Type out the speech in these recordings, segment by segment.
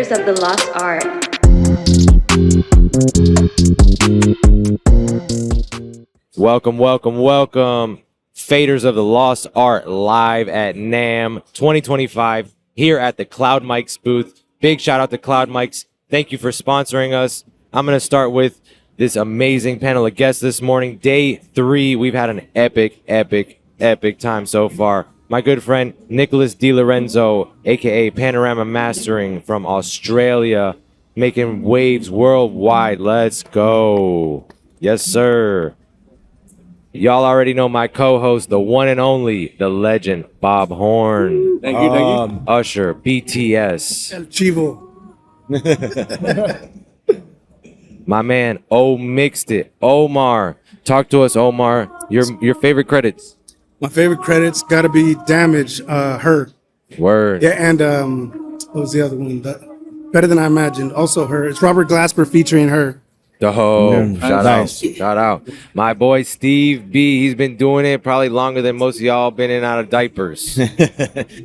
Faders of the Lost Art. Welcome, welcome, welcome. Faders of the Lost Art live at NAMM 2025 here at the Cloud Mics booth. Big shout out to Cloud Mics. Thank you for sponsoring us. I'm going to start with this amazing panel of guests this morning. Day 3, we've had an epic time so far. My good friend Nicholas D. Lorenzo, a.k.a. Panorama Mastering from Australia, making waves worldwide. Let's go. Yes, sir. Y'all already know my co-host, the one and only, the legend, Bob Horn. Thank you. Usher, BTS. El Chivo. My man, Mixed It, Omar. Talk to us, Omar. Your favorite credits. My favorite credits gotta be Damage, Her. Word. Yeah, and what was the other one? Better Than I Imagined. Also Her. It's Robert Glasper featuring Her. Shout out. My boy Steve B, he's been doing it probably longer than most of y'all been in and out of diapers.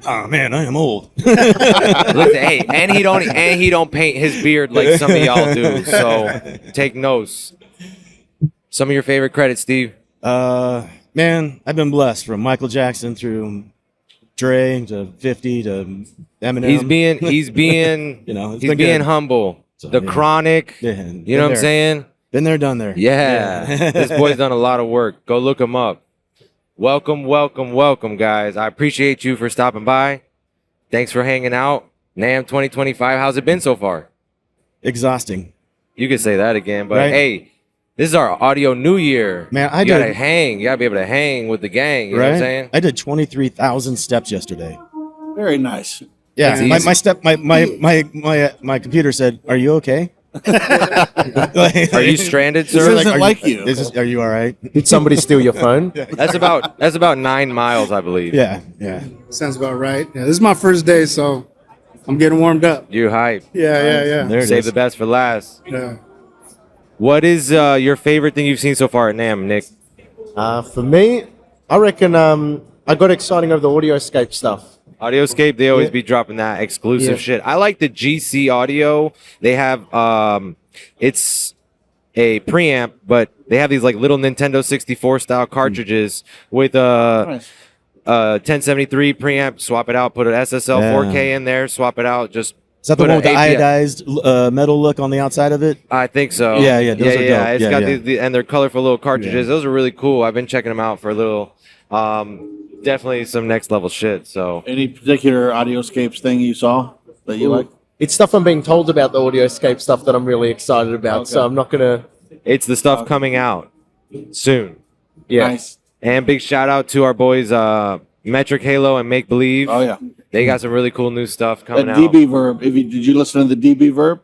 Oh man, I am old. Listen, hey, and he don't paint his beard like some of y'all do. So take notes. Some of your favorite credits, Steve. Man, I've been blessed from Michael Jackson through Dre to 50 to Eminem. He's being he's being humble. So, the Chronic, yeah, you know what I'm saying? Been there, done there. Yeah. This boy's done a lot of work. Go look him up. Welcome, guys. I appreciate you for stopping by. Thanks for hanging out. NAMM 2025. How's it been so far? Exhausting. You could say that again, but right? Hey, this is our audio new year. Man, you gotta hang. You gotta be able to hang with the gang. You know what I'm saying? I did 23,000 steps yesterday. Very nice. Yeah, my computer said, "Are you okay? Are you stranded, sir? This isn't like you. Are you all right?" Did somebody steal your phone? That's about 9 miles, I believe. Yeah. Sounds about right. Yeah, this is my first day, so I'm getting warmed up. You hype. Yeah. There it Save is. the best for last. Yeah. What is your favorite thing you've seen so far at NAMM, Nick? For me, I reckon I got exciting over the Audioscape stuff. Audioscape, they always be dropping that exclusive shit. I like the GC audio. They have it's a preamp, but they have these like little Nintendo 64 style cartridges with Nice. 1073 preamp, swap it out, put an SSL 4K in there, swap it out, just Is that the put one with an the API. iodized metal look on the outside of it? I think so. Yeah, those are dope. It's Yeah, got yeah. and they're colorful little cartridges. Those are really cool. I've been checking them out for a little. Definitely some next level shit. So Any particular Audioscapes thing you saw that you like? It's stuff I'm being told about the Audioscape stuff that I'm really excited about. So I'm not gonna. it's the stuff coming out soon. Yeah. Nice. And big shout out to our boys Metric Halo and Make Believe. Oh yeah. They got some really cool new stuff coming That out. DB Verb. Did you listen to the DB Verb?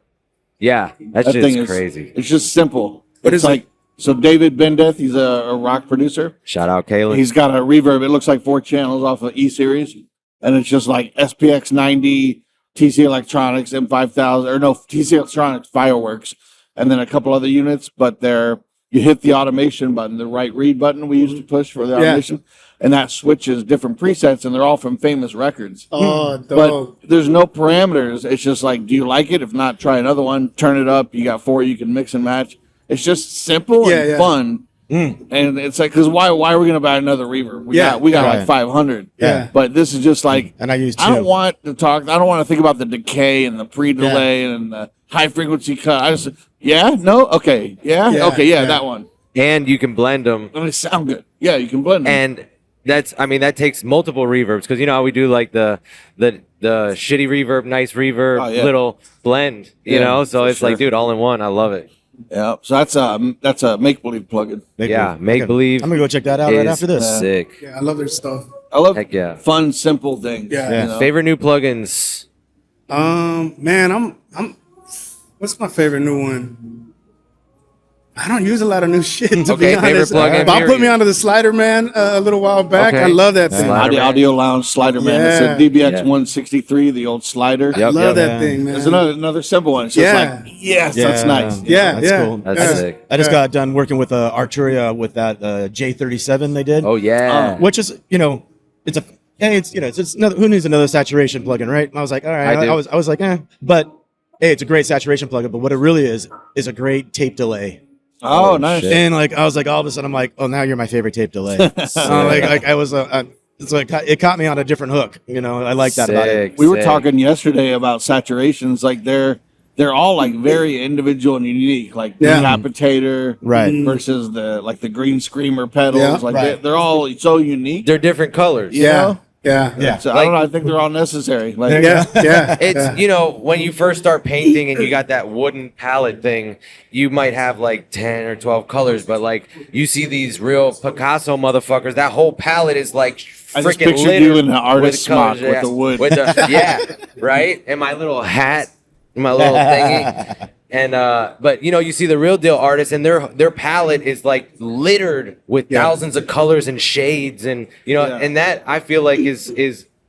Yeah, that That shit's thing is crazy. It's just simple. What It's is it? like so. David Bendeth, he's a rock producer. Shout out Kayla. He's got a reverb. It looks like 4 channels off of E series, and it's just like SPX 90, TC Electronics, M5000, or no TC Electronics Fireworks, and then a couple other units. But you hit the automation button, the right read button we used to push for the automation, and that switches different presets, and they're all from famous records. Oh, dope. But there's no parameters. It's just like, do you like it? If not, try another one. Turn it up. You got 4 you can mix and match. It's just simple and fun. And it's like, because why are we going to buy another reverb? We got like 500. Yeah. But this is just like, And I used I don't want to think about the decay and the pre-delay and the high frequency cut. Okay, that one. and you can blend them. And they sound good. Yeah, you can blend them. And that takes multiple reverbs because you know how we do like the shitty reverb, nice reverb, little blend. You know, so it's like, dude, all in one. I love it. Yeah, so that's a make believe plugin. Make believe. I'm gonna go check that out right is after this. Sick. Yeah, I love their stuff. I love Heck yeah. fun, simple things. Yeah. you know? Favorite new plugins. Man, I'm. What's my favorite new one? I don't use a lot of new shit, to Okay, be favorite honest. plugin, Bob put period. me onto the Slider Man a little while back. Okay. I love that thing. Slider Man. Audio Lounge Slider Man. It's a DBX 163, the old slider. I love that Yeah. thing, man. There's another simple one. It's just like, yes, that's nice. Yeah, That's yeah. cool. That's sick. I just got done working with Arturia with that J37 they did. Oh yeah. Which is, it's another, who needs another saturation plugin, right? And I was like, all right. I do. I was like, but hey, it's a great saturation plugin, but what it really is a great tape delay. Oh, nice. shit. And like I was like, all of a sudden, I'm like, oh, now you're my favorite tape delay. Like I was, it's like it caught me on a different hook. You know, I like that about it. We were talking yesterday about saturations. Like they're all like very individual and unique. Like the Decapitator, Right. versus the Green Screamer pedals. Yeah. Like Right. they're all so unique. They're different colors. You know? Yeah. So I don't know. I think they're all necessary. Like Yeah. It's you know, when you first start painting and you got that wooden palette thing, you might have like 10 or 12 colors, but like you see these real Picasso motherfuckers, that whole palette is like I just freaking pictured littered you in an artist with colors, smock with the wood. With the, right? And my little hat, my little thingy. And but you know, you see the real deal artists and their palette is like littered with thousands of colors and shades, and you know, and that I feel like is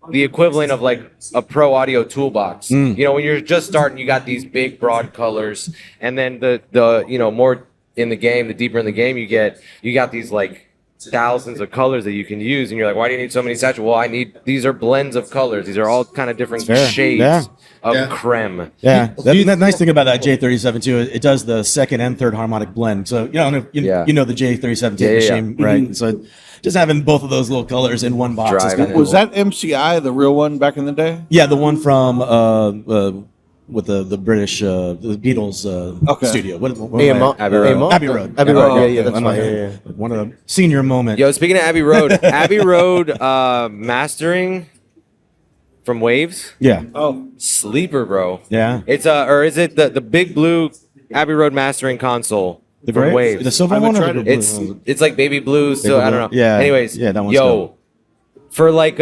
the equivalent of like a pro audio toolbox. You know, when you're just starting, you got these big broad colors, and then the you know, more in the game, the deeper in the game you get, you got these like thousands of colors that you can use, and you're like, why do you need so many saturations? Well, these are blends of colors. These are all kind of different shades of creme. Yeah, that nice thing about that J37 too, it does the second and third harmonic blend. So you know the J37 tape machine, right? So just having both of those little colors in one box is kind of Was cool. that MCI the real one back in the day? Yeah, the one from with the British the Beatles studio. What am I- Abbey Road. Abbey Road. Abbey Road. Oh, Yeah, that's I'm right. like, Yeah. one of the senior moment. Yo, speaking of Abbey Road, Abbey Road mastering from Waves, Oh, sleeper, bro. Yeah. It's or is it the big blue Abbey Road mastering console The from gray, Waves? the silver I one. haven't Or tried the it. blue? It's like baby blue, so I don't know. blue. Yeah. Anyways, Yeah, that one's yo, dope. for like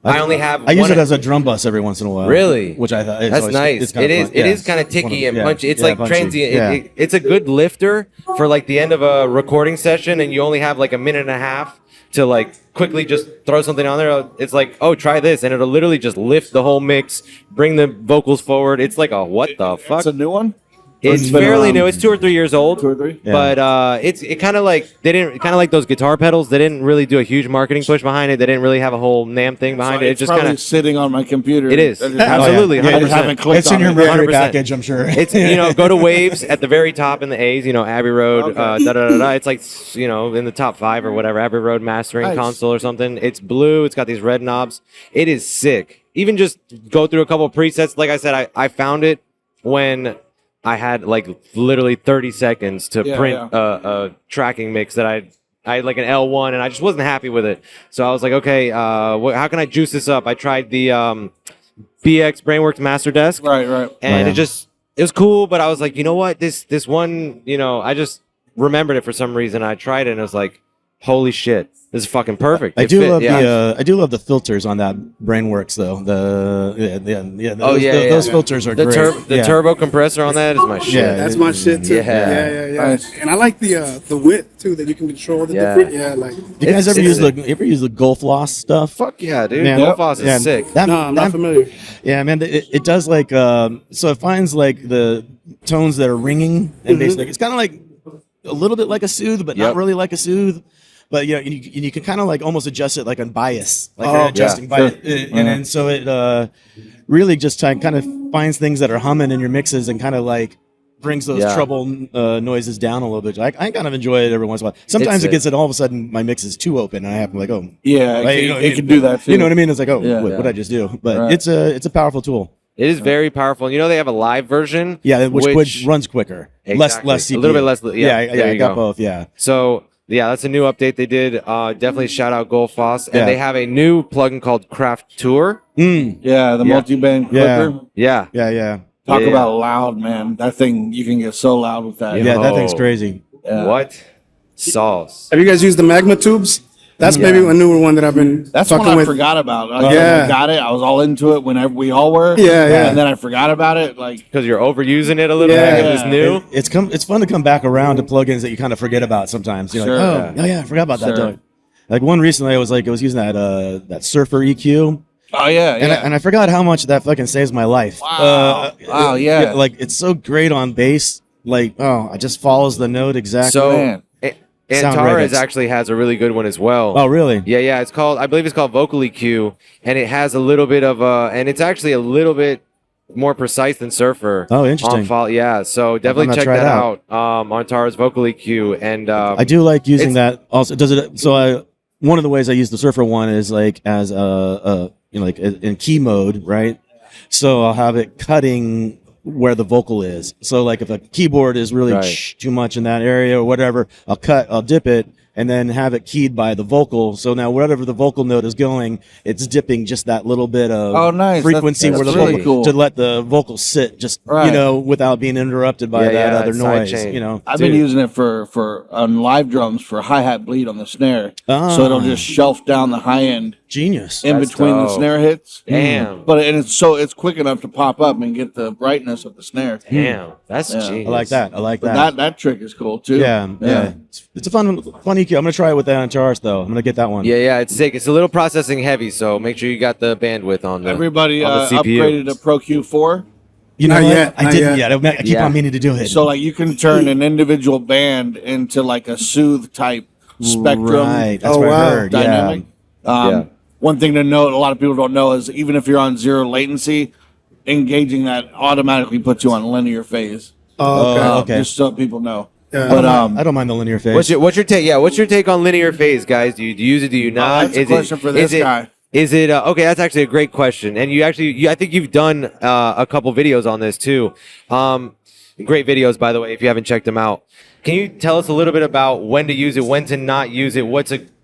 I only have. I use one- it as a drum bus every once in a while. Really? Which I thought That's nice. It's kinda It is. fun. It Yeah. is kind of ticky and Yeah. punchy. It's Yeah, like punchy. transient. Yeah. It's a good lifter for like the end of a recording session, and you only have like a minute and a half to like quickly just throw something on there. It's like, oh, try this, and it'll literally just lift the whole mix, bring the vocals forward. It's like a what the fuck? it's a new one. It's been fairly around new. It's 2 or 3 years old. 2 or 3. Yeah. But it kind of like they didn't kind of like those guitar pedals. They didn't really do a huge marketing push behind it. They didn't really have a whole NAMM thing behind it. It It's just probably kind of sitting on my computer. It is. I just haven't- Absolutely, Yeah, I just 100%. haven't clicked It's in on your it. memory 100%. package, I'm sure. It's, you know, go to Waves at the very top in the A's, you know, Abbey Road, Okay. da da da da. It's like, you know, in the top 5 or whatever, Abbey Road mastering Nice. console or something. It's blue. It's got these red knobs. It is sick. Even just go through a couple of presets. Like I said, I found it when I had like literally 30 seconds to print a tracking mix that I had like an L1 and I just wasn't happy with it. So I was like, okay, how can I juice this up? I tried the BX Brainworks Master Desk. Right. And it was cool, but I was like, you know what? This one, you know, I just remembered it for some reason. I tried it and I was like, holy shit, this is fucking perfect. I It do fit, love yeah. I do love the filters on that Brainworks though. Those filters are the great. turbo compressor on that is my shit. Yeah. That's my shit too. Yeah. Yeah. Nice. And I like the width too that you can control the Yeah. different. Yeah, like. Do you guys ever use the Golf Loss stuff? Fuck yeah, dude. Man, Golf is yeah, sick. that- No, I'm not that- familiar. Yeah, man, it does like so it finds like the tones that are ringing and basically it's kind of like a little bit like a soothe, but Yep. not really like a soothe. But you know, you can kind of like almost adjust it like on bias, like Oh, you're adjusting yeah, bias, and so it really just kind of finds things that are humming in your mixes and kind of like brings those Yeah. trouble noises down a little bit. I kind of enjoy it every once in a while. Sometimes It's it gets it all of a sudden my mix is too open and I have to like Yeah, like, it can do that too. You know what I mean? It's like what Yeah. did I just do? But Right. it's a powerful tool. It is very powerful. You know, they have a live version. Yeah, which runs quicker, Exactly. less CPU. A little bit less. Yeah, there I you got go. both. Yeah, So yeah, that's a new update they did. Definitely shout out Goldfoss. And Yeah. they have a new plugin called Craft Tour. Yeah, the multi-band Yeah. clicker. Yeah. yeah. Talk Yeah. about loud, man. That thing, you can get so loud with that. Yeah, that thing's Oh. crazy. Yeah. What? Sauce. Have you guys used the Magma tubes? That's maybe a newer one that I've been That's fucking one I with. forgot about. Like, Yeah. when I got it. I was all into it whenever we all were. Yeah. And then I forgot about it. Like, Because you're overusing it a little Yeah. bit. 'Cause it's new. It's fun to come back around to plugins that you kind of forget about sometimes. You're Sure. like, oh yeah, I forgot about that. Sure. Don't. Like one recently, I was using that Surfer EQ, oh yeah, and yeah. I forgot how much that fucking saves my life. Wow. Wow, yeah. like it's so great on bass. Like it just follows the note exactly. So Man. Sound Antares Reyez. actually has a really good one as well. oh really? Yeah. I believe it's called Vocal EQ, and it has a little bit of and it's actually a little bit more precise than Surfer. Oh, interesting. Yeah, so definitely gonna check try that it out on Tara's vocal EQ. And I do like using that. Also, does it? So one of the ways I use the Surfer one is like as like in key mode, right? So I'll have it cutting where the vocal is. So like if a keyboard is really too much in that area or whatever, I'll dip it and then have it keyed by the vocal. So now whatever the vocal note is going, it's dipping just that little bit of frequency that's where the really vocal cool. to let the vocal sit just without being interrupted by that other noise. I've been using it for on live drums for hi-hat bleed on the snare. So it'll just shelf down the high end. Genius. In between the snare hits. Damn. But it's quick enough to pop up and get the brightness of the snare. Damn. That's genius. I like that. But that trick is cool too. Yeah. It's a fun EQ. I'm gonna try it with that on H.e.r though. I'm gonna get that one. Yeah, it's sick. It's a little processing heavy, so make sure you got the bandwidth on the Everybody on the CPU. upgraded to Pro Q4. You know Not what? yet, I not didn't yet. yet. I keep on meaning to do it. So like you can turn an individual band into like a soothe type spectrum Right. That's Oh, what wow. I heard. dynamic. Yeah. One thing to note, a lot of people don't know, is even if you're on zero latency, engaging that automatically puts you on linear phase. Oh, okay. Just so people know. Yeah. But I don't mind the linear phase. What's your take? Yeah, what's your take on linear phase, guys? Do you use it? Do you not? that's a question for this guy. Is it okay? That's actually a great question, and I think you've done a couple videos on this too. Great videos, by the way, if you haven't checked them out. Can you tell us a little bit about when to use it, when to not use it?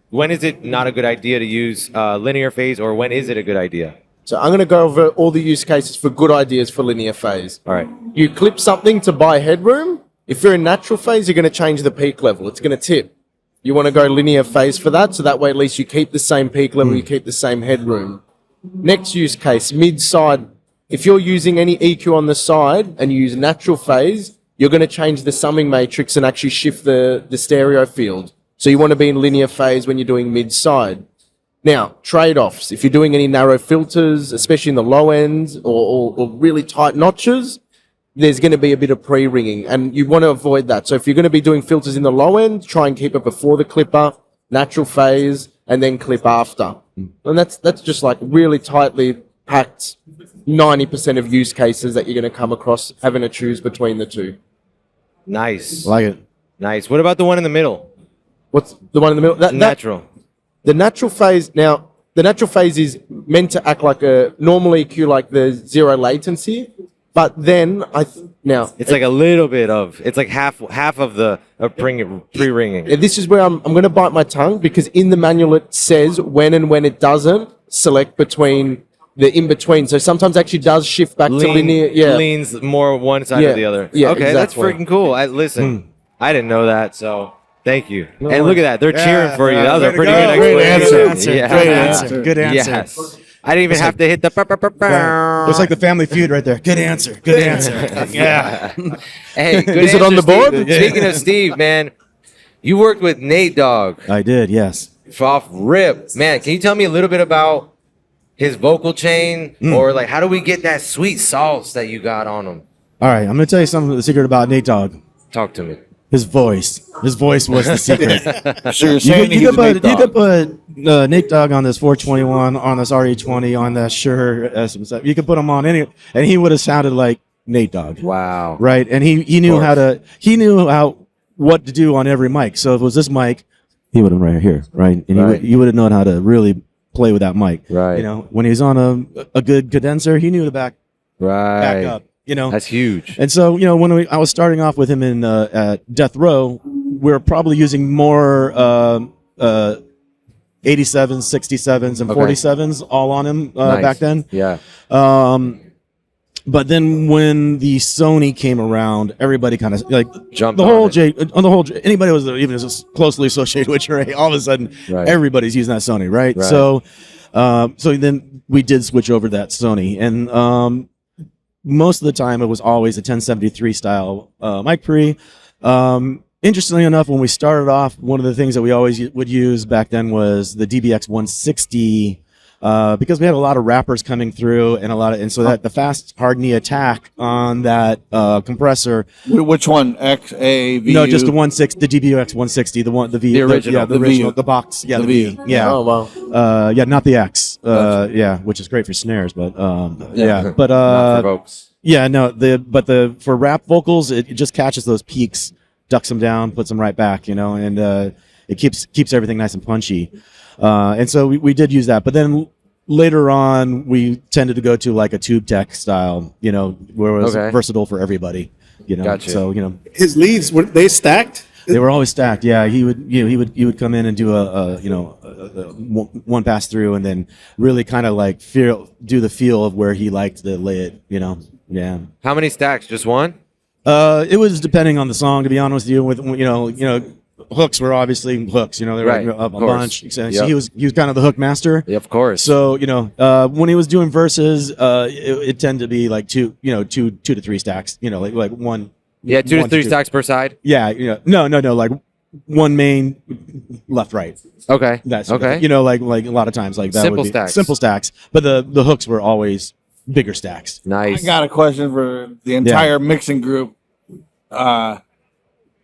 When is it not a good idea to use linear phase, or when is it a good idea? So I'm going to go over all the use cases for good ideas for linear phase. All right. You clip something to buy headroom. If you're in natural phase, you're going to change the peak level. It's going to tip. You want to go linear phase for that, so that way at least you keep the same peak level, you keep the same headroom. Next use case, mid-side. If you're using any EQ on the side and you use natural phase, you're going to change the summing matrix and actually shift the stereo field. So you want to be in linear phase when you're doing mid-side. Now, trade-offs. If you're doing any narrow filters, especially in the low ends or really tight notches, there's going to be a bit of pre-ringing, and you want to avoid that. So if you're going to be doing filters in the low end, try and keep it before the clipper, natural phase, and then clip after. And that's just like really tightly packed 90% of use cases that you're going to come across having to choose between the two. Nice. I like it. Nice. What about the one in the middle? What's the one in the middle? Natural. The natural phase, now, the natural phase is meant to act like a normal EQ, like the zero latency. But then it's like a little bit of, it's like half of the pre-ringing. This is where I'm going to bite my tongue, because in the manual it says when and when it doesn't select between the in-between. So sometimes actually does shift back to linear. Yeah. Leans more one side or the other. Yeah, okay, that's exactly. freaking cool. Listen, I didn't know that, so thank you. And look at that. They're cheering for you. That was a pretty good Great explanation. answer. Yeah. Great answer. Good answer. Yes. I didn't even have to hit the. Looks like the Family Feud right there. Good answer. Good answer. Yeah. Hey, good Is it on the answer, board? Steve. Speaking of Steve, man, you worked with Nate Dogg I did. Yes. off rip. Man, can you tell me a little bit about his vocal chain, or like how do we get that sweet sauce that you got on him? All right. I'm gonna tell you something. The secret about Nate Dogg. Talk to me. His voice. His voice was the secret. So you're You saying could, he's a Nate you Dogg. could put Nate Dogg on this 421, on this RE20, on that H.e.r. SM7. You could put him on any, and he would have sounded like Nate Dogg. Wow. Right, and he knew what to do on every mic. So if it was this mic, he would have been right here, right, and he would have known how to really play with that mic. Right. You know, when he was on a good condenser, he knew to back up. You know, That's huge. and so, you know, when I was starting off with him in at Death Row, we were probably using more 87s, 67s, and 47s all on him Nice. back then. Yeah. But then when the Sony came around, everybody kind of like Jumped the on whole it. anybody was even as closely associated with Ray, all of a sudden Right. everybody's using that Sony, right? Right. So then we did switch over to that Sony, and most of the time it was always a 1073 style mic pre. Interestingly enough, when we started off, one of the things that we always would use back then was the DBX 160 because we had a lot of rappers coming through and so that the fast hard knee attack on that compressor. Which one? X A V? No, just the 160, the DBUX 160, the original, the original, the box, the V. Yeah. Oh wow. Yeah, not the X. Yeah, which is great for snares, but but Not for vocals. yeah, no, for rap vocals, it just catches those peaks, ducks them down, puts them right back, and it keeps everything nice and punchy. And so we did use that, but then later on we tended to go to like a tube tech style, where it was versatile for everybody, Gotcha. So His leads were they stacked? they were always stacked. Yeah, he would come in and do a one pass through, and then really kind of like do the feel of where he liked to lay it. Yeah. How many stacks? Just one? It was depending on the song, to be honest with you. With hooks were obviously hooks. They were Right, a of course. bunch. So Yep. he was kind of the hook master. Yeah, of course. So when he was doing verses, it tended to be like two to three stacks. Like one. Yeah, 2 to one 3 two. stacks per side. Yeah. No. Like one main, left, right. Okay. That's okay. like a lot of times like that. Simple would be stacks. Simple stacks. But the hooks were always bigger stacks. Nice. I got a question for the entire mixing group.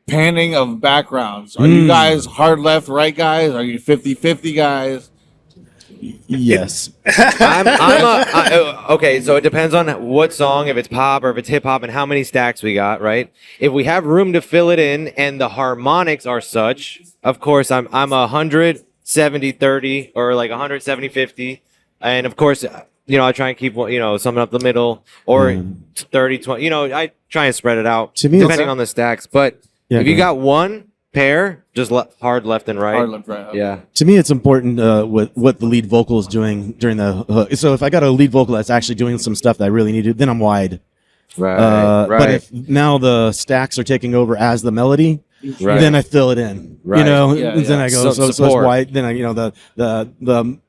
Panning of backgrounds. Are you guys hard left, right guys? Are you 50-50 guys? Yes. Okay, so it depends on what song, if it's pop or if it's hip hop, and how many stacks we got, right? If we have room to fill it in and the harmonics are such, of course, I'm 170-30 or like 170-50, and of course, I try and keep something up the middle or 30-20. I try and spread it out To me, depending on the stacks. But if you got one pair, just hard left and right. Hard left, right. Okay. Yeah. To me, it's important what the lead vocal is doing during the hook. So if I got a lead vocal that's actually doing some stuff that I really need to, then I'm wide. Right. But if now the stacks are taking over as the melody, Right. then I fill it in. Right. Then I go so it's support. wide. Then the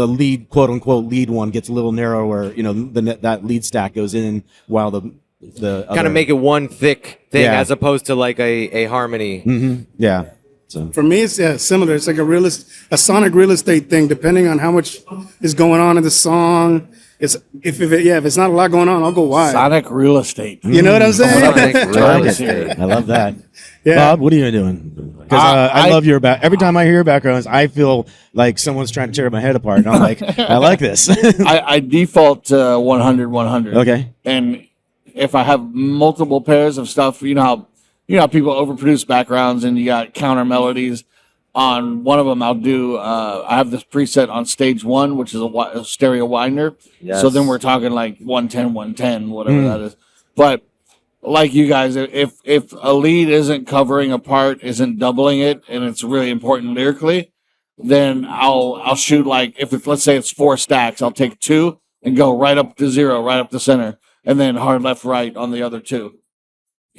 lead, quote unquote, lead one gets a little narrower. That lead stack goes in while the kind other, of make it one thick thing Yeah. as opposed to like a harmony. yeah. So For me, it's similar. It's like a sonic real estate thing. Depending on how much is going on in the song, if it's not a lot going on, I'll go wide. Sonic real estate. You know what I'm saying? Sonic real I like estate. it. I love that. Yeah. Bob, what are you doing? Because I love your back. Every time I hear your backgrounds, I feel like someone's trying to tear my head apart. And I'm like, I like this. I default to 100-100. Okay. And if I have multiple pairs of stuff, you know how people overproduce backgrounds and you got counter melodies. On one of them, I'll do. I have this preset on stage 1, which is a stereo winder. Yes. So then we're talking like 110, whatever that is. But like you guys, if a lead isn't covering a part, isn't doubling it, and it's really important lyrically, then I'll shoot like let's say it's 4 stacks, I'll take 2 and go right up to 0, right up the center, and then hard left, right on the other 2.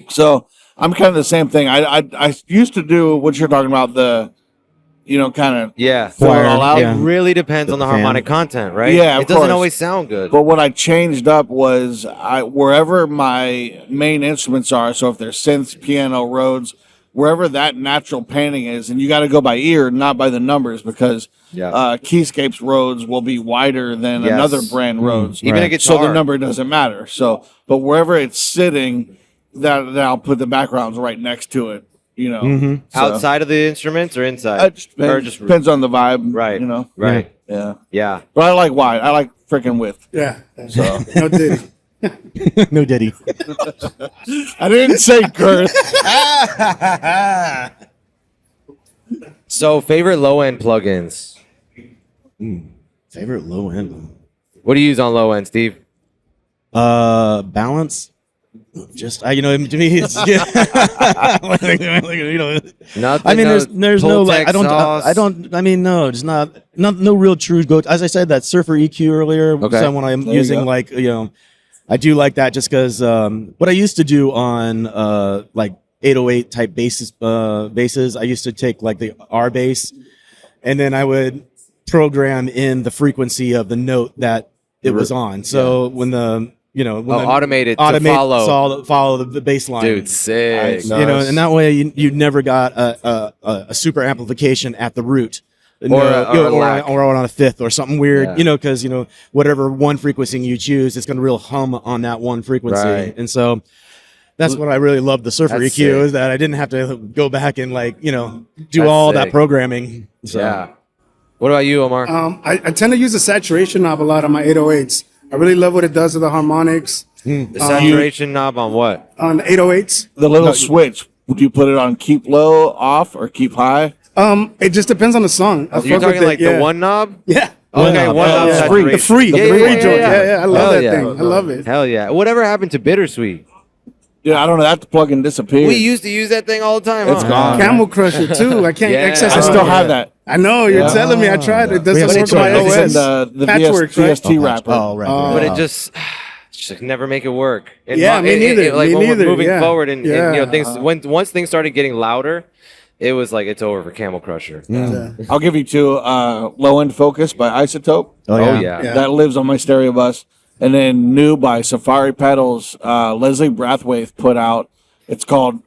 So I'm kind of the same thing. I used to do what you're talking about, the kind of Yeah. fill it all out. Yeah. It really depends on the fan. harmonic content, right? Yeah, of it doesn't course. always sound good. But what I changed up was wherever my main instruments are, so if they're synths, piano, Rhodes, wherever that natural panning is, and you got to go by ear, not by the numbers, because Keyscape's Rhodes will be wider than Yes. another brand Rhodes. Even a Right. guitar. So the number doesn't matter. So, but wherever it's sitting, that I'll put the backgrounds right next to it. So, Outside of the instruments or inside? it just Or depends, depends on the vibe. Right. Right. Yeah. Yeah. But I like wide. I like freaking width. Yeah. So No diddy. No Diddy. I didn't say girth. So, favorite low end plugins? Favorite low end. What do you use on low end, Steve? Balance. Just to me, it's Nothing. I mean, there's no like Pultec sauce? no, just no real true go. As I said, that Surfer EQ earlier, Okay. someone I'm There you using go. I do like that just because what I used to do on like 808 type basses, I used to take like the R bass, and then I would program in the frequency of the note that it was on. So when the automated to follow the bass line. Dude, sick. Nice. And that way you never got a super amplification at the root. No, a lack. or on a fifth or something weird, Yeah. you know, because, you know, whatever one frequency you choose, it's going to real hum on that one frequency. Right. And so that's what I really love the Surfer That's EQ sick. is that I didn't have to go back and like, you know, do That's all sick. that programming. So. Yeah. What about you, Omar? I tend to use the saturation knob a lot on my 808s. I really love what it does to the harmonics The saturation knob on what? on the 808s. The little switch. Would you put it on keep low, off, or keep high? It just depends on the song. I You're fuck with talking it, like yeah. the one knob? Yeah. Okay, one knob The saturation. free Yeah, yeah, joint. Yeah, I love Hell that yeah. thing. I love it. Hell yeah. Whatever happened to Bittersweet? Yeah, I don't know. That plug-in disappeared. We used to use that thing all the time. It's huh? gone. Camel Crusher too. I can't Yeah. access I it. still on- have that. I know you're telling me. I tried it. It doesn't We have work some on my choices. It's in OS. the Patchworks, right? VST wrapper. Oh, right. Oh. But it just never make it work. And Yeah, me neither. like Me when neither, we're moving yeah. forward and, Yeah. you know things once things started getting louder, it was like it's over for Camel Crusher. I'll give you two. Low End Focus by Isotope. Oh, Oh yeah. yeah. Yeah. That lives on my stereo bus. And then New by Safari Pedals. Leslie Brathwaite put out. It's called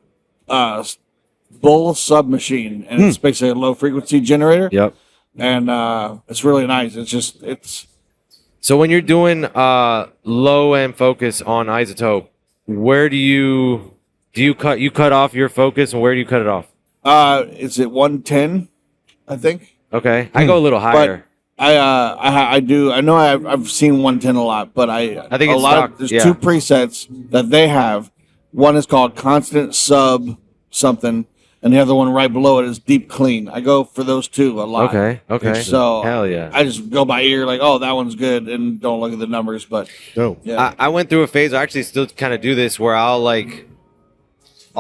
Bull Submachine, and it's basically a low frequency generator. Yep. And it's really nice. It's So when you're doing low end focus on Isotope, where do you cut off your focus, and where do you cut it off? is it 110? I think. Okay, I go a little higher. I do. I know I've seen 110 a lot, but I think a it's lot stock, of there's yeah. two presets that they have. One is called Constant Sub something, and the other one right below it is Deep Clean. I go for those two a lot. Okay. So Hell yeah. I just go by ear, like, oh, that one's good, and don't look at the numbers. But Oh. yeah, I went through a phase. I actually still kind of do this where I'll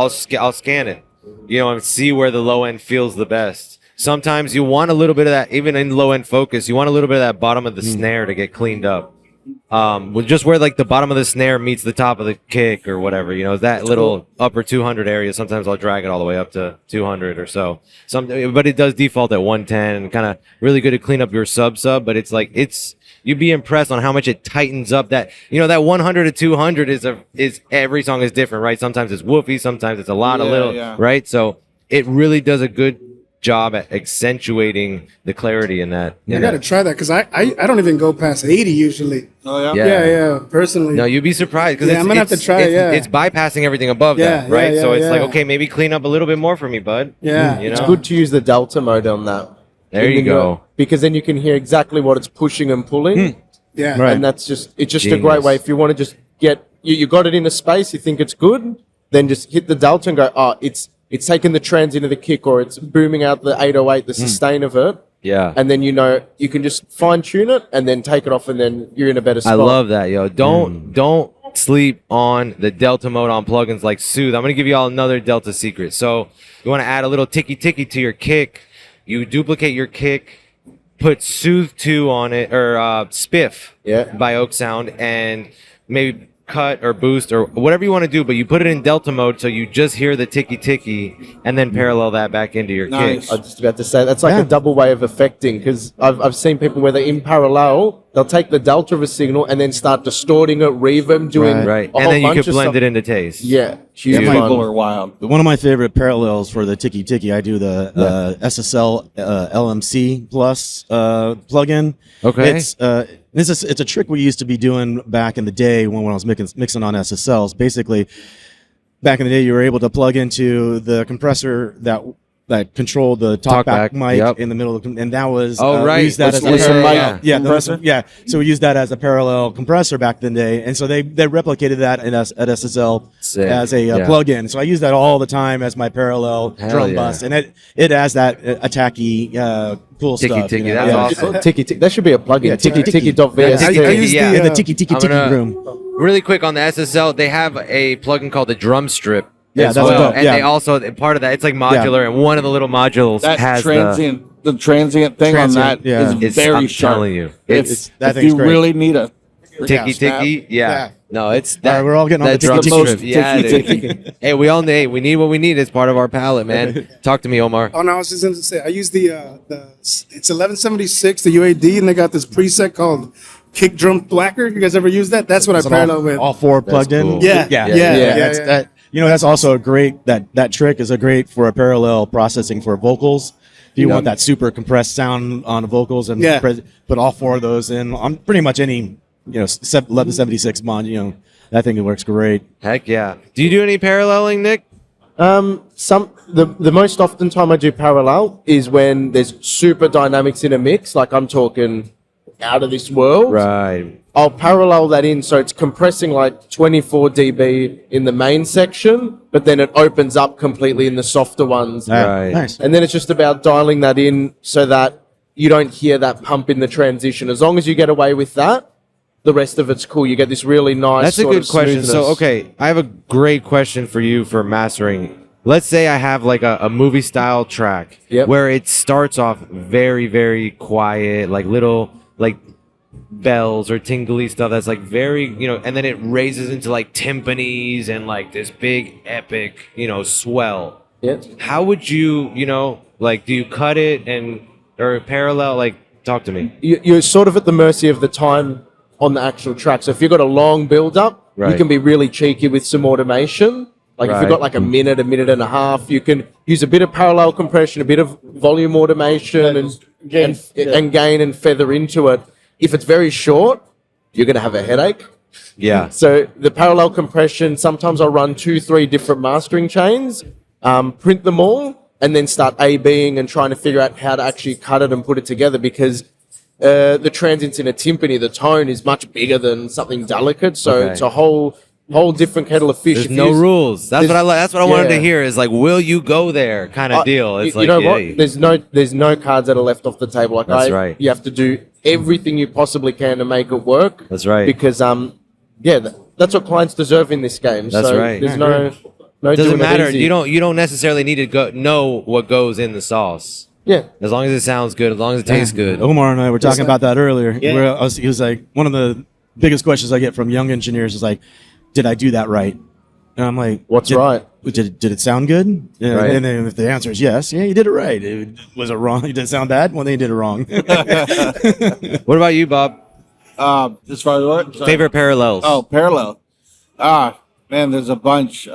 scan it, you know, and see where the low end feels the best. Sometimes you want a little bit of that, even in low end focus, you want a little bit of that bottom of the snare to get cleaned up. Just where like the bottom of the snare meets the top of the kick or whatever, you know, that little upper 200 area. Sometimes I'll drag it all the way up to 200 or so. But it does default at 110 and kind of really good to clean up your sub. But it's like you'd be impressed on how much it tightens up. That, you know, that 100 to 200 is every song is different, right? Sometimes it's woofy, sometimes it's a lot of little, yeah. right? So it really does a good job at accentuating the clarity in that. I gotta try that because I don't even go past 80 usually. oh Yeah. Yeah. Personally. No, you'd be surprised because Yeah, I'm gonna have to try it, yeah. it's bypassing everything above that, Yeah, right? yeah, So it's like, yeah. okay, maybe clean up a little bit more for me, bud. Yeah. you know, It's good to use the delta mode on that. There you And then go. because then you can hear exactly what it's pushing and pulling. Yeah. Right. And it's just a Genius. great way if you want to just get you got it in a space, you think it's good, then just hit the delta and go, oh, it's taking the trans into the kick, or it's booming out the 808, the sustain of it. Yeah. And then, you know, you can just fine tune it and then take it off, and then you're in a better I spot. love that, yo. Don't sleep on the Delta mode on plugins like Soothe. I'm gonna give you all another Delta secret. So you want to add a little ticky to your kick. You duplicate your kick, put Soothe 2 on it, or Spiff by Oak Sound, and maybe cut or boost or whatever you want to do, but you put it in Delta mode so you just hear the ticky and then parallel that back into your Nice. kick. I was just about to say that's like a double way of affecting, because I've seen people where they're in parallel, they'll take the delta of a signal and then start distorting it, reverb, doing Right. a And whole then you bunch could of blend stuff. it into taste. Yeah, huge yeah, fun. people are wild. One of my favorite parallels for the ticky, I do the SSL LMC Plus plugin. Okay. It's a trick we used to be doing back in the day when I was mixing on SSLs. Basically, back in the day, you were able to plug into the compressor that controlled the talkback Talkback, mic yep. in the middle of and that was Oh, we right. used that as a Listen parallel, mic yeah, compressor? so we used that as a parallel compressor back in the day, and so they replicated that at SSL Sick. as a Yeah. plug-in. So I use that all the time as my parallel Hell drum yeah. bus, and it has that attacky cool Ticky, stuff. ticky, you know? that's Yeah. awesome. Ticky ticky. That should be a plugin. Yeah, ticky ticky, ticky dot Yeah, VST. ticky, I use yeah. the, In the ticky I'm ticky gonna- room. Really quick on the SSL, they have a plugin called the Drum Strip. Yeah, as that's well. dope, And yeah. they also part of that. It's like modular, and one of the little modules That has the transient thing Transient, on that yeah. is It's, very I'm sharp. telling you, If, it's that if thing's you great. really need a ticky snap, ticky. Yeah. No, it's that. All right, we're all getting on that the drum ticky ticky. strip. Yeah, Ticky, dude. Hey, we all need. We need what we need as part of our palette, man. Talk to me, Omar. Oh no, I was just going to say I use the it's 1176 the UAD, and they got this preset called Kick Drum Blacker. You guys ever use that? That's what I Is it parallel with. all four plugged in. cool. Yeah, yeah, yeah. That's, That, you know, that's also a great that trick is a great for a parallel processing for vocals. Do you want that super compressed sound on the vocals and put all 4 of those in on pretty much any 1176 mod? I think it works great. Heck yeah. Do you do any paralleling, Nick? The most often time I do parallel is when there's super dynamics in a mix, like I'm talking out of this world. Right. I'll parallel that in, so it's compressing like 24 dB in the main section, but then it opens up completely in the softer ones. Right. Nice. And then it's just about dialing that in so that you don't hear that pump in the transition. As long as you get away with that, the rest of it's cool. You get this really nice. That's a sort good of question. So, smoothness. okay, I have a great question for you for mastering. Let's say I have like a movie style track where it starts off very, very quiet, like little like bells or tingly stuff that's like very, and then it raises into like timpanis and like this big epic, swell. Yeah. How would you, do you cut it or parallel? Like, talk to me. You're sort of at the mercy of the time on the actual track. So if you've got a long build up, you can be really cheeky with some automation. Like if you've got like a minute and a half, you can use a bit of parallel compression, a bit of volume automation and gain and feather into it. If it's very short, you're going to have a headache. Yeah. So the parallel compression, sometimes I'll run 2-3 different mastering chains, print them all, and then start A-Bing and trying to figure out how to actually cut it and put it together, because the transients in a timpani, the tone is much bigger than something delicate. So it's a whole different kettle of fish. There's no rules. That's what I like. That's what I wanted to hear. Is like, will you go there? Kind of deal. It's you know what? There's no cards that are left off the table. Like That's right. You have to do everything you possibly can to make it work. That's right. Because that's what clients deserve in this game. That's so right. There's no Doesn't doing it matter. easy. You don't necessarily need to know what goes in the sauce. Yeah. As long as it sounds good, as long as it tastes good. Omar and I were talking about that earlier. He was like, one of the biggest questions I get from young engineers is like, did I do that right? And I'm like, What's right? Did it sound good? Yeah. Right. And then if the answer is yes, you did it right. Was it wrong? Did it sound bad? Well, then you did it wrong. What about you, Bob? As far as what? Sorry. Favorite parallels? Oh, parallel. Man, there's a bunch.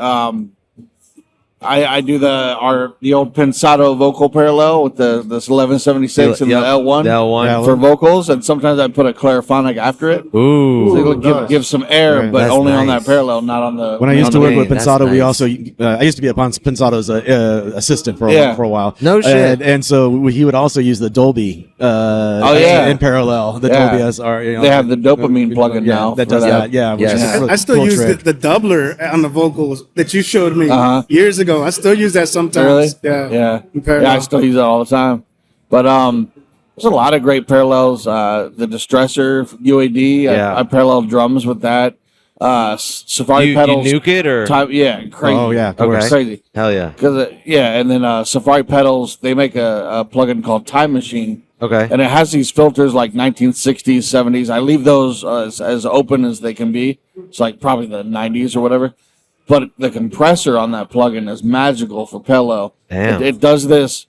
I do the old Pensado vocal parallel with this 1176 and the L1, The L1. for vocals, and sometimes I put a clariphonic after it. Ooh. So it'll give some air, but That's only on nice. that parallel, not on the. When I used to on the work with main. That's Pensado, we nice. also I used to be a Pensado's assistant for a while. No shit. And so he would also use the Dolby. In parallel, the Yeah. Dolby SR. They have the dopamine plugin now that for does that. that. Yeah, which Yes. is a really I still cool use trick. the doubler on the vocals that you showed me years ago. I still use that sometimes. Really? Yeah. Yeah. Parallel. I still use it all the time. But there's a lot of great parallels. The Distressor UAD, Yeah. I parallel drums with that. Safari You pedals. nuke it or? Crazy. Oh, yeah, of Okay. course. Crazy. Hell yeah. Because and then Safari pedals, they make a plugin called Time Machine. Okay. And it has these filters like 1960s, 70s. I leave those as open as they can be. It's like probably the 90s or whatever. But the compressor on that plugin is magical for Pello. Damn. It does this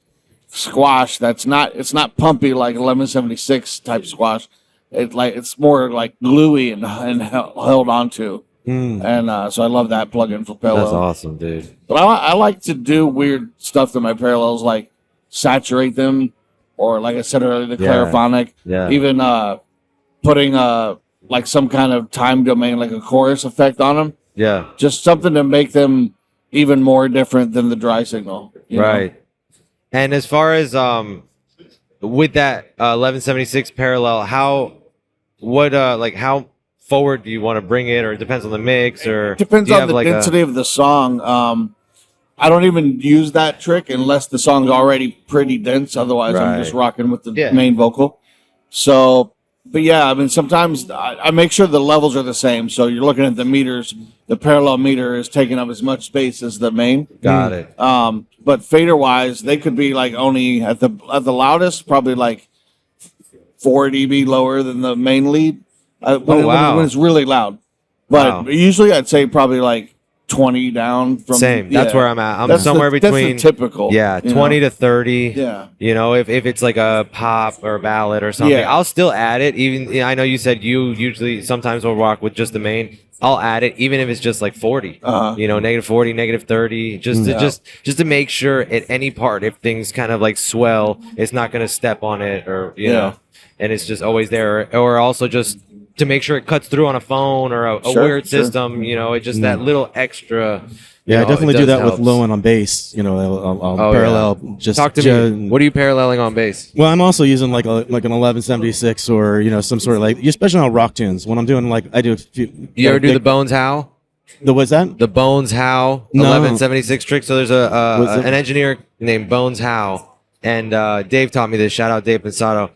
squash it's not pumpy like 1176 type squash. It's more like gluey and held onto. And so I love that plugin for Pello. That's awesome, dude. But I like to do weird stuff to my parallels, like saturate them, or like I said earlier, the clariphonic. Yeah. Even putting like some kind of time domain, like a chorus effect on them. Yeah. Just something to make them even more different than the dry signal. you know? Right. And as far as with that 1176 parallel, how forward do you want to bring it, or it depends on the mix, or Depends do you on have the like density of the song. I don't even use that trick unless the song's already pretty dense. Otherwise, I'm just Right. rocking with the main vocal. So, but yeah, I mean, sometimes I make sure the levels are the same. So you're looking at the meters. The parallel meter is taking up as much space as the main. Got it. But fader wise, they could be like only at the loudest, probably like 4 dB lower than the main lead. When wow. it's really loud. But Wow. usually I'd say probably like 20 down from Same. That's where I'm at. I'm That's somewhere the- that's the between typical. Yeah, you 20 know? to 30. Yeah. You know, if it's like a pop or a ballad or something, Yeah. I'll still add it. Even I know you said you usually sometimes will rock with just the main. I'll add it even if it's just like 40. You know, negative 40, negative 30, just to make sure at any part if things kind of like swell, it's not going to step on it or you know, and it's just always there. Or also just to make sure it cuts through on a phone or a weird system. You know, it's just that little extra. Yeah, you I know, definitely it do does that with helps. low end on bass. You know, I'll Oh, parallel yeah. just Talk to me. What are you paralleling on bass? Well, I'm also using like an 1176 or you know some sort of like especially on rock tunes when I'm doing like I do. A few, You ever do the Bones How? the what's that? The Bones How No. 1176 trick. So there's What's it? an engineer named Bones How, and Dave taught me this. Shout out Dave Pensado.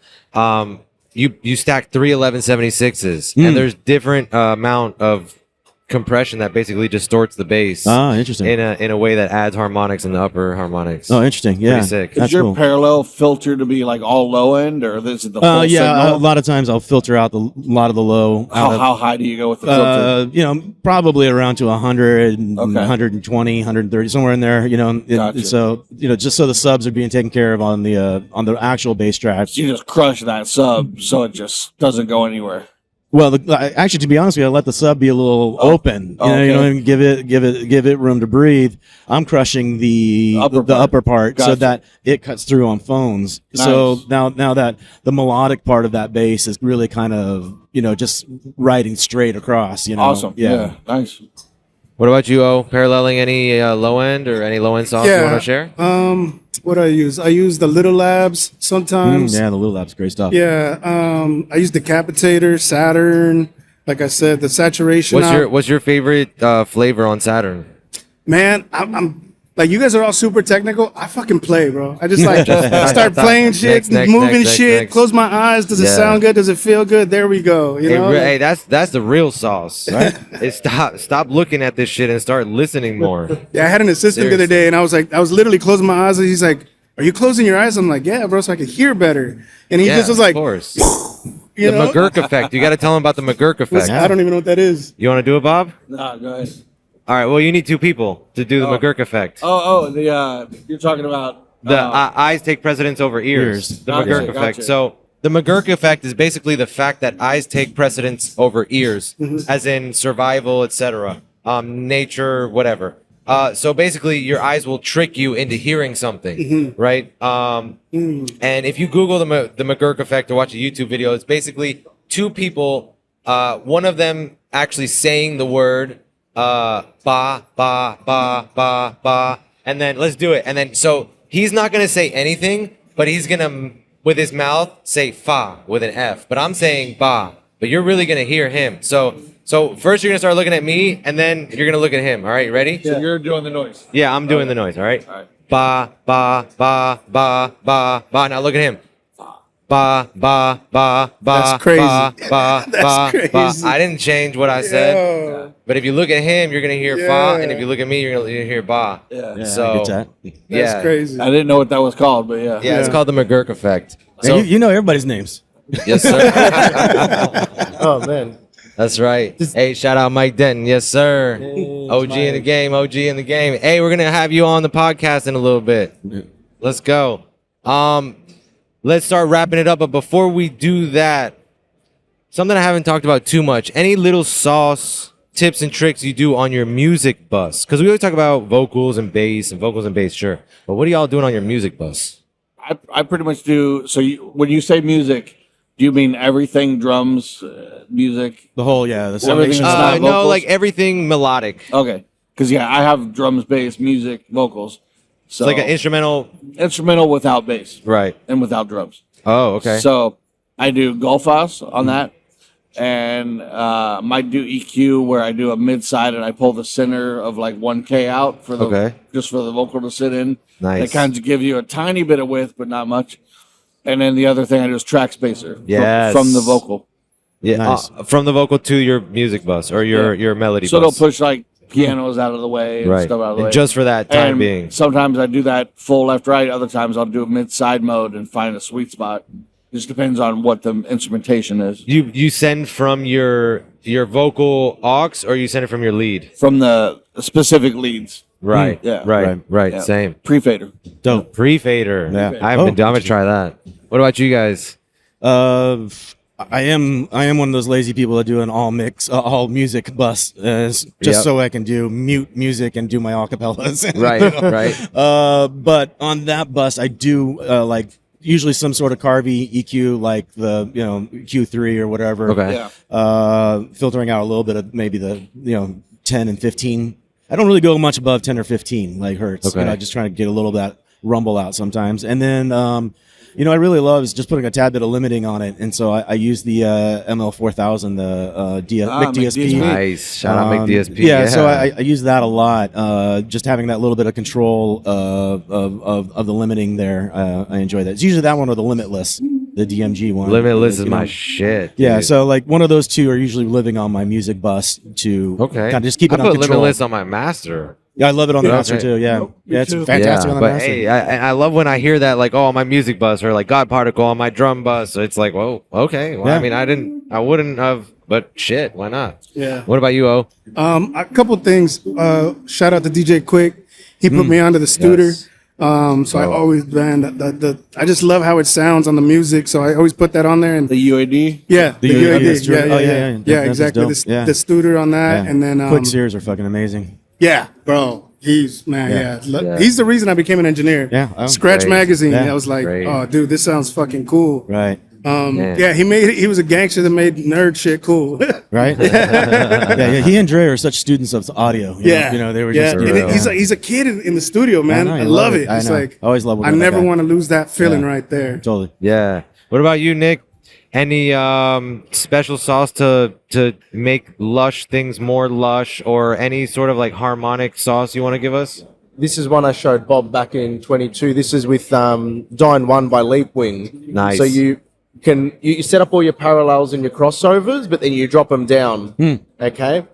You stack three 1176s, and there's different amount of compression that basically distorts the bass. Interesting. In a way that adds harmonics in the upper harmonics. Oh, interesting. Yeah, sick. Is That's your cool. parallel filter to be like all low end, or is it the full Yeah, signal? a lot of times I'll filter out a lot of the low. How high do you go with the filter? You know, probably around to 100, Okay. 120, 130, somewhere in there. You know, Gotcha. so you know, just so the subs are being taken care of on the actual bass tracks. You just crush that sub so it just doesn't go anywhere. Well, actually, to be honest with you, I let the sub be a little open. You know, you okay. know, give it room to breathe. I'm crushing the upper part so Gotcha. that it cuts through on phones. So Nice. now that the melodic part of that bass is really kind of just riding straight across. You know, Awesome. Yeah. Nice. What about you, O? Paralleling any low end or any low end songs you want to share? What do I use? I use the Little Labs sometimes. Yeah, the Lil Lab's great stuff. Yeah, I use Decapitator, Saturn. Like I said, the saturation. What's your favorite flavor on Saturn? Man, I'm like, you guys are all super technical. I fucking play, bro. I just like start playing shit, Next, moving next, shit, next. close my eyes. Does it Yeah. sound good? Does it feel good? There we go. You know? Hey, that's the real sauce. Right? Stop looking at this shit and start listening more. Yeah, I had an assistant the other day, and I was literally closing my eyes, and he's like, "Are you closing your eyes?" I'm like, "Yeah, bro, so I could hear better." And he just was like, of course. you The know, McGurk effect. You got to tell him about the McGurk effect. I don't even know what that is. You want to do it, Bob? Nah, go ahead. All right. Well, you need two people to do the McGurk effect. You're talking about The eyes take precedence over ears. The Gotcha, McGurk effect. gotcha. So the McGurk effect is basically the fact that eyes take precedence over ears, as in survival, etc., nature, whatever. So basically, your eyes will trick you into hearing something, right? And if you Google the McGurk effect or watch a YouTube video, it's basically two people, one of them actually saying the word ba ba ba ba ba, and then let's do it. And then so he's not gonna say anything, but he's gonna with his mouth say fa with an F. But I'm saying ba, but you're really gonna hear him. So first you're gonna start looking at me, and then you're gonna look at him. All right, ready? So you're doing the noise. Yeah, I'm doing the noise. All right. All right. Ba ba ba ba ba ba. Now look at him. Ba ba ba ba. That's crazy. Ba ba That's ba crazy. ba. I didn't change what I said, Yo. but if you look at him, you're gonna hear fa, Yeah. and if you look at me, you're gonna hear ba. Yeah. So I get that. That's yeah, crazy. I didn't know what that was called, but yeah. yeah, it's called the McGurk effect. And you know everybody's names. Yes, sir. Oh man. That's right. Hey, shout out Mike Denton. Yes, sir. OG in the game. OG in the game. Hey, we're gonna have you on the podcast in a little bit. Let's go. Let's start wrapping it up. But before we do that, something I haven't talked about too much. Any little sauce, tips, and tricks you do on your music bus? Because we always talk about vocals and bass, sure. But what are y'all doing on your music bus? I pretty much do. So when you say music, do you mean everything, drums, music? The whole the Everything summation. is not No, vocals? like everything melodic. Okay. Because, yeah, I have drums, bass, music, vocals. So It's like an instrumental. instrumental without bass Right. and without drums. Oh, okay. So I do Golfos on that. And might do EQ where I do a mid side and I pull the center of like 1K out for the just for the vocal to sit in. Nice. That kind of give you a tiny bit of width, but not much. And then the other thing I do is track spacer Yes. from the vocal. Yeah, Nice. from the vocal to your music bus or your melody So bus. it'll push like pianos out of the way and right. stuff out of the And way. just for that time And being. sometimes I do that full left right. Other times I'll do a mid side mode and find a sweet spot. Just depends on what the instrumentation is. You send from your your vocal aux, or you send it from your lead? From the specific leads. Right. Yeah. Right. Yeah. Same. Pre-fader. Dope. Pre-fader. Yeah. I haven't been. I'm gonna try that. What about you guys? I am one of those lazy people that do an all music bus, just Yep. so I can do mute music and do my acapellas. Right. Right. But on that bus, I do like usually some sort of Carvey EQ, like the Q3 or whatever. Okay. Yeah. Filtering out a little bit of maybe the 10 and 15. I don't really go much above 10 or 15 like hertz. Okay. Just trying to get a little bit of that rumble out sometimes, and then. I really love is just putting a tad bit of limiting on it, and so I use the ML4000, the Mic DSP. Nice. Shout out Mic DSP. Yeah, so I use that a lot. Just having that little bit of control of the limiting there, I enjoy that. It's usually that one or the Limitless, the DMG one. Limitless is my shit. Yeah, dude. so like one of those two are usually living on my music bus to kind of just keep it I on put control. Limitless on my master. Yeah, I love it on the master okay. too. Yeah, yeah, it's too. fantastic on the but master. hey, I love when I hear that, like, oh, on my music bus, or like God Particle on my drum bus. So it's like, whoa, okay. Well, Yeah. I mean, I wouldn't have, but shit, why not? Yeah. What about you, O? A couple things. Shout out to DJ Quick. He put me onto the Studer. Yes. So I always I just love how it sounds on the music. So I always put that on there. And The UAD. yeah, the UAD, UAD. that's true. Yeah, Oh, yeah, yeah, yeah. yeah, That's exactly. dope. The, Yeah. the Studer on that, Yeah. and then Quick Sears are fucking amazing. yeah, bro. He's Yeah. He's the reason I became an engineer. Yeah, oh, Scratch great. Magazine. Yeah. I was like, Great. oh, dude, this sounds fucking cool. Right. Man. Yeah, he was a gangster that made nerd shit cool. Right? yeah. He and Dre are such students of audio. Yeah, they were yeah. just. And he's a kid in the studio, man. know, I you love love it. it. I It's know. like I always love I working with never that guy. want to lose that feeling Yeah. right there. Totally. Yeah. What about you, Nick? Any special sauce to make lush things more lush, or any sort of like harmonic sauce you want to give us? This is one I showed Bob back in 22. This is with Dine 1 by Leap Wing. Nice. So you set up all your parallels and your crossovers, but then you drop them down. Okay?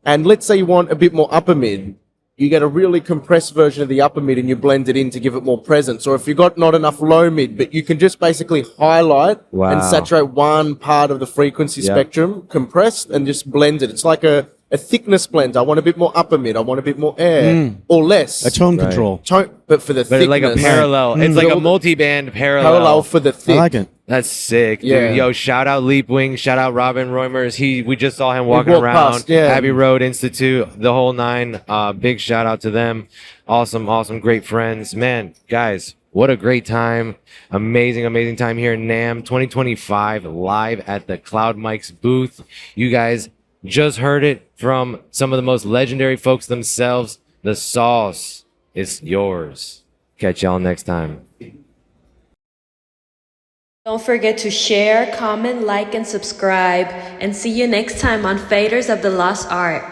And let's say you want a bit more upper mid. You get a really compressed version of the upper mid and you blend it in to give it more presence. Or if you got not enough low mid, but you can just basically highlight Wow. and saturate one part of the frequency Yep. spectrum, compressed, and just blend it. It's like a thickness blend. I want a bit more upper mid. I want a bit more air or less. A tone Right. control. But for the But thickness. like a parallel. It's like a multi-band Parallel for the thick. I like it. That's sick, dude. Yeah. Yo, shout out Leap Wing, shout out Robin Roymers. We just saw him walking walked around past, yeah. Abbey Road Institute, the whole nine. Big shout out to them. Awesome, great friends. Man, guys, what a great time. Amazing time here in NAMM 2025, live at the Cloud Mike's booth. You guys just heard it from some of the most legendary folks themselves. The sauce is yours. Catch y'all next time. Don't forget to share, comment, like, and subscribe. And see you next time on Faders of the Lost Art.